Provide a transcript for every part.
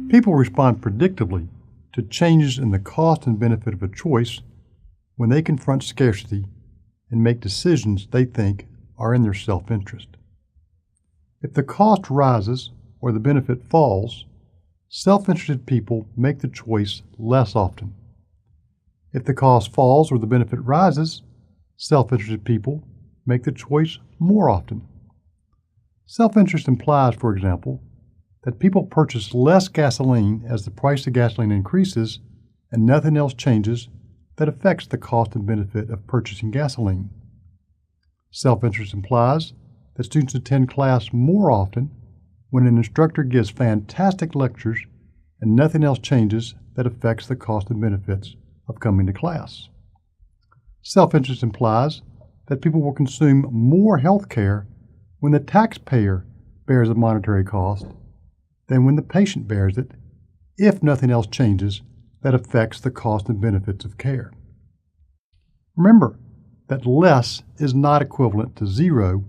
People respond predictably to changes in the cost and benefit of a choice when they confront scarcity and make decisions they think are in their self-interest. If the cost rises or the benefit falls, self-interested people make the choice less often. If the cost falls or the benefit rises, self-interested people make the choice more often. Self-interest implies, for example, that people purchase less gasoline as the price of gasoline increases and nothing else changes that affects the cost and benefit of purchasing gasoline. Self-interest implies that students attend class more often when an instructor gives fantastic lectures and nothing else changes that affects the cost and benefits of coming to class. Self-interest implies that people will consume more health care when the taxpayer bears the monetary cost than when the patient bears it, if nothing else changes that affects the cost and benefits of care. Remember that less is not equivalent to zero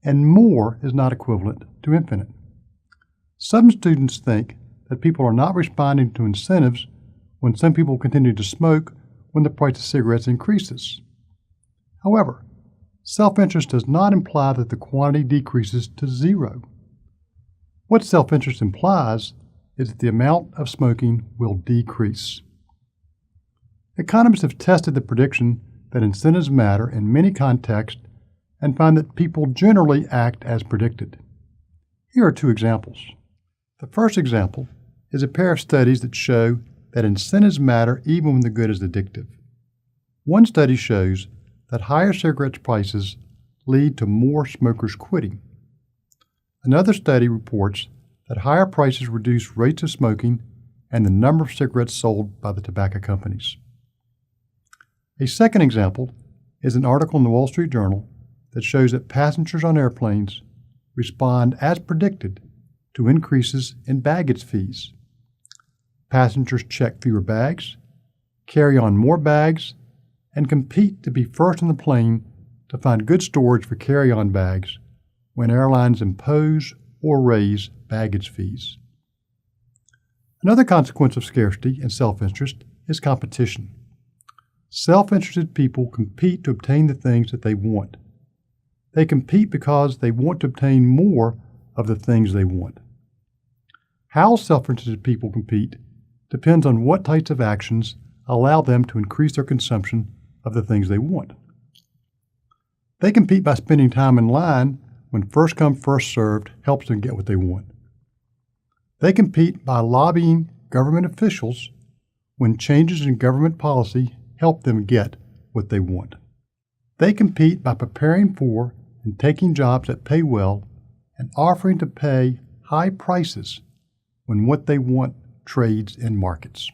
and more is not equivalent to infinite. Some students think that people are not responding to incentives when some people continue to smoke when the price of cigarettes increases. However, self-interest does not imply that the quantity decreases to zero. What self-interest implies is that the amount of smoking will decrease. Economists have tested the prediction that incentives matter in many contexts and find that people generally act as predicted. Here are two examples. The first example is a pair of studies that show that incentives matter even when the good is addictive. One study shows that higher cigarette prices lead to more smokers quitting. Another study reports that higher prices reduce rates of smoking and the number of cigarettes sold by the tobacco companies. A second example is an article in the Wall Street Journal that shows that passengers on airplanes respond as predicted to increases in baggage fees. Passengers check fewer bags, carry on more bags, and compete to be first on the plane to find good storage for carry-on bags when airlines impose or raise baggage fees. Another consequence of scarcity and self-interest is competition. Self-interested people compete to obtain the things that they want. They compete because they want to obtain more of the things they want. How self-interested people compete depends on what types of actions allow them to increase their consumption of the things they want. They compete by spending time in line when first come, first served helps them get what they want. They compete by lobbying government officials when changes in government policy help them get what they want. They compete by preparing for and taking jobs that pay well and offering to pay high prices when what they want trades in markets.